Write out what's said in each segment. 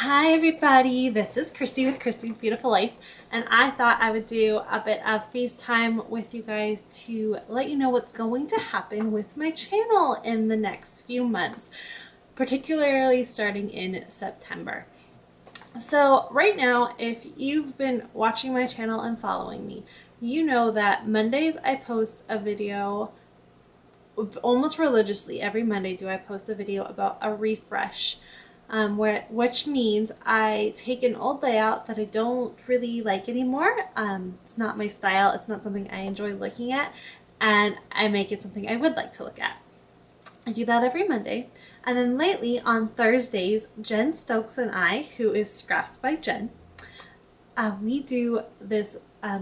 Hi everybody, this is Christy with Christy's Beautiful Life, and I thought I would do a bit of FaceTime with you guys to let you know what's going to happen with my channel in the next few months, particularly starting in September. So right now, if you've been watching my channel and following me, you know that Mondays I post a video almost religiously. Every Monday do I post a video about a refresh. Which means I take an old layout that I don't really like anymore. It's not my style, it's not something I enjoy looking at, and I make it something I would like to look at. I do that every Monday. And then lately on Thursdays, Jen Stokes and I, who is Scraps by Jen, we do this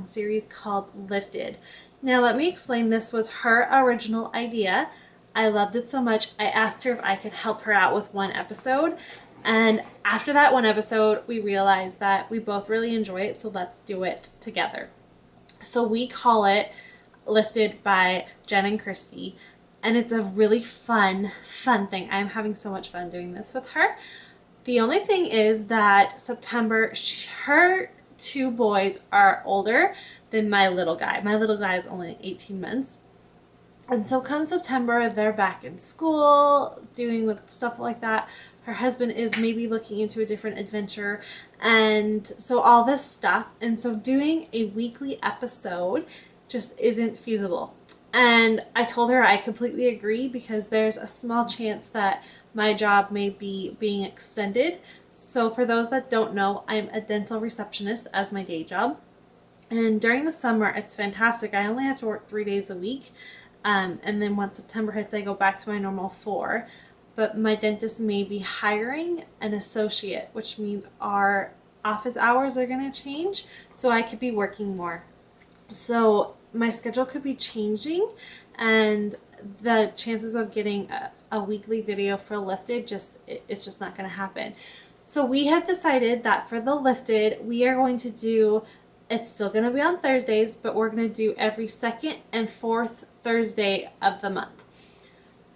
series called Lifted. Now let me explain, this was her original idea. I loved it so much, I asked her if I could help her out with one episode. And after that one episode, we realized that we both really enjoy it, so let's do it together. So we call it Lifted by Jen and Christy. And it's a really fun thing. I'm having so much fun doing this with her. The only thing is that September, her two boys are older than my little guy. My little guy is only 18 months. And so come September, they're back in school, doing with stuff like that. Her husband is maybe looking into a different adventure. And so all this stuff. And so doing a weekly episode just isn't feasible. And I told her I completely agree, because there's a small chance that my job may be being extended. So for those that don't know, I'm a dental receptionist as my day job. And during the summer, it's fantastic. I only have to work 3 days a week. And then once September hits, I go back to my normal 4. But my dentist may be hiring an associate, which means our office hours are going to change. So I could be working more. So my schedule could be changing, and the chances of getting a weekly video for Lifted, it's just not going to happen. So we have decided that for the Lifted, we are going to do, it's still going to be on Thursdays, but we're going to do every second and fourth Thursday of the month.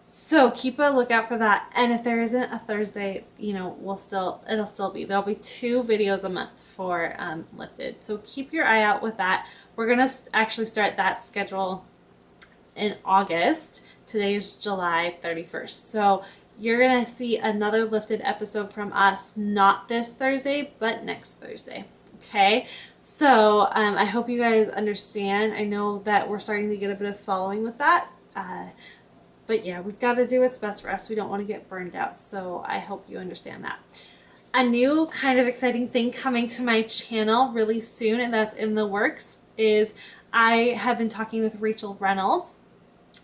So keep a lookout for that. And if there isn't a Thursday, you know, it'll still be, there'll be 2 videos a month for Lifted. So keep your eye out with that. We're going to actually start that schedule in August. Today is July 31st. So you're going to see another Lifted episode from us, not this Thursday, but next Thursday. Okay? So I hope you guys understand. I know that we're starting to get a bit of following with that. But yeah, we've got to do what's best for us. We don't want to get burned out. So I hope you understand that. A new kind of exciting thing coming to my channel really soon, and that's in the works, is I have been talking with Rachel Reynolds,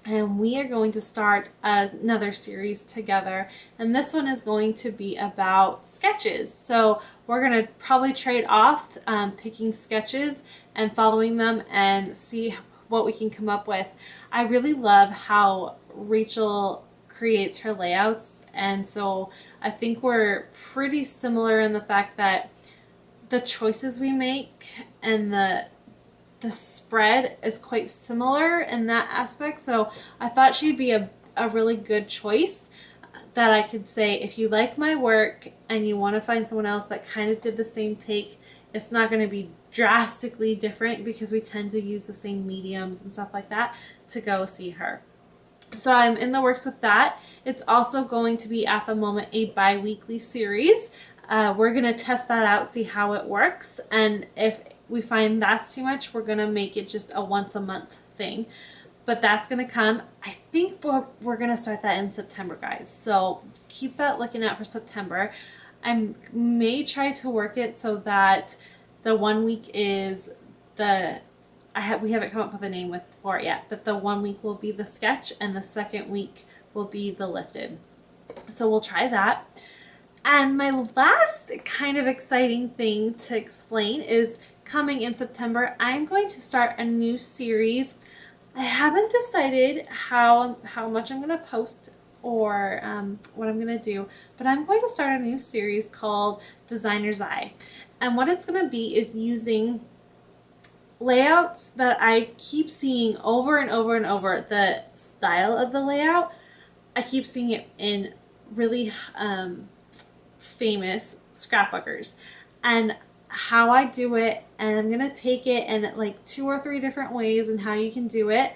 and we are going to start another series together. And this one is going to be about sketches. So we're going to probably trade off picking sketches and following them and see what we can come up with. I really love how Rachel creates her layouts, and so I think we're pretty similar in the fact that the choices we make and the spread is quite similar in that aspect. So I thought she'd be a really good choice that I could say, if you like my work and you want to find someone else that kind of did the same take, it's not going to be drastically different because we tend to use the same mediums and stuff like that, to go see her. So I'm in the works with that. It's also going to be at the moment a bi-weekly series. We're going to test that out, see how it works, and if we find that's too much, we're going to make it just a once a month thing. But that's going to come. I think we're going to start that in September, guys. So keep that looking out for September. I may try to work it so that the 1 week is we haven't come up with a name for it yet, but the 1 week will be the sketch and the second week will be the Lifted. So we'll try that. And my last kind of exciting thing to explain is coming in September, I'm going to start a new series. I haven't decided how much I'm going to post or what I'm going to do, but I'm going to start a new series called Designer's Eye. And what it's going to be is using layouts that I keep seeing over and over and over. The style of the layout, I keep seeing it in really famous scrapbookers. And how I do it, and I'm gonna take it in like 2 or 3 different ways and how you can do it.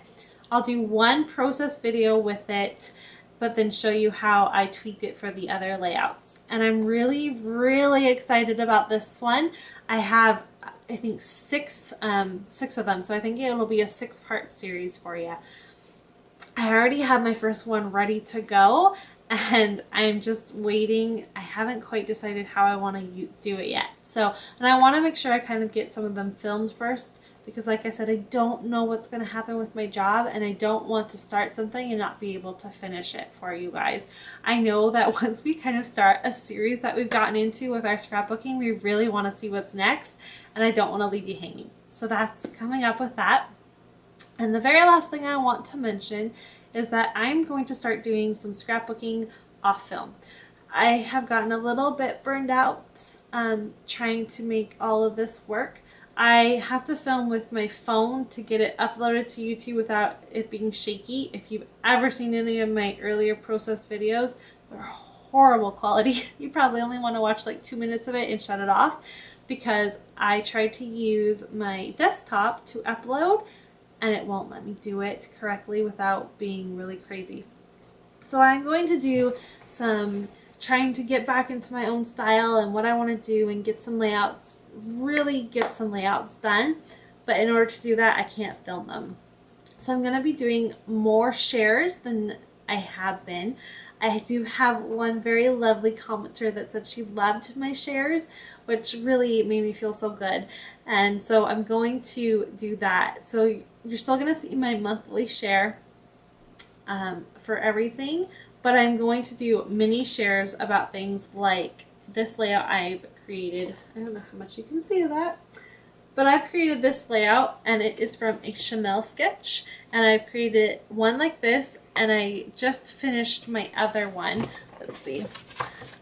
I'll do one process video with it, but then show you how I tweaked it for the other layouts. And I'm really excited about this one. I have, I think, six of them, so I think it'll be a 6-part series for you. I already have my first one ready to go, and I'm just waiting. I haven't quite decided how I want to do it yet. So, and I want to make sure I kind of get some of them filmed first, because like I said, I don't know what's going to happen with my job, and I don't want to start something and not be able to finish it for you guys. I know that once we kind of start a series that we've gotten into with our scrapbooking, we really want to see what's next, and I don't want to leave you hanging. So that's coming up with that. And the very last thing I want to mention is that I'm going to start doing some scrapbooking off film. I have gotten a little bit burned out trying to make all of this work. I have to film with my phone to get it uploaded to YouTube without it being shaky. If you've ever seen any of my earlier process videos, they're horrible quality. You probably only want to watch like 2 minutes of it and shut it off, because I tried to use my desktop to upload and it won't let me do it correctly without being really crazy. So I'm going to do some trying to get back into my own style and what I want to do and get some layouts, really get some layouts done. But in order to do that, I can't film them. So I'm going to be doing more shares than I have been. I do have one very lovely commenter that said she loved my shares, which really made me feel so good. And so I'm going to do that. So you're still going to see my monthly share for everything, but I'm going to do mini shares about things like this layout I've created. I don't know how much you can see of that, but I've created this layout, and it is from a Chanel sketch, and I've created one like this, and I just finished my other one. Let's see.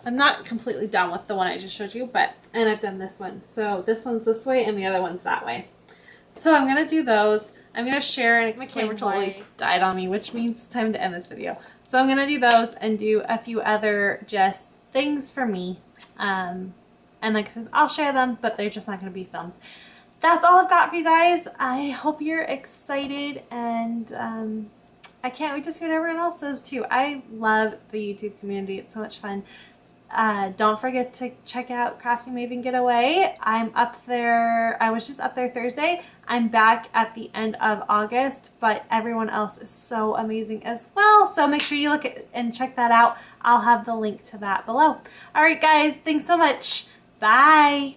I'm not completely done with the one I just showed you, and I've done this one. So this one's this way and the other one's that way. So I'm going to do those. I'm going to share and explain. My camera totally died on me, which means it's time to end this video. So I'm going to do those and do a few other just things for me. And like I said, I'll share them, but they're just not going to be filmed. That's all I've got for you guys. I hope you're excited, and I can't wait to see what everyone else does too. I love the YouTube community. It's so much fun. Don't forget to check out Crafty Maven Getaway. I'm up there. I was just up there Thursday. I'm back at the end of August, but everyone else is so amazing as well. So make sure you look at and check that out. I'll have the link to that below. All right, guys. Thanks so much. Bye.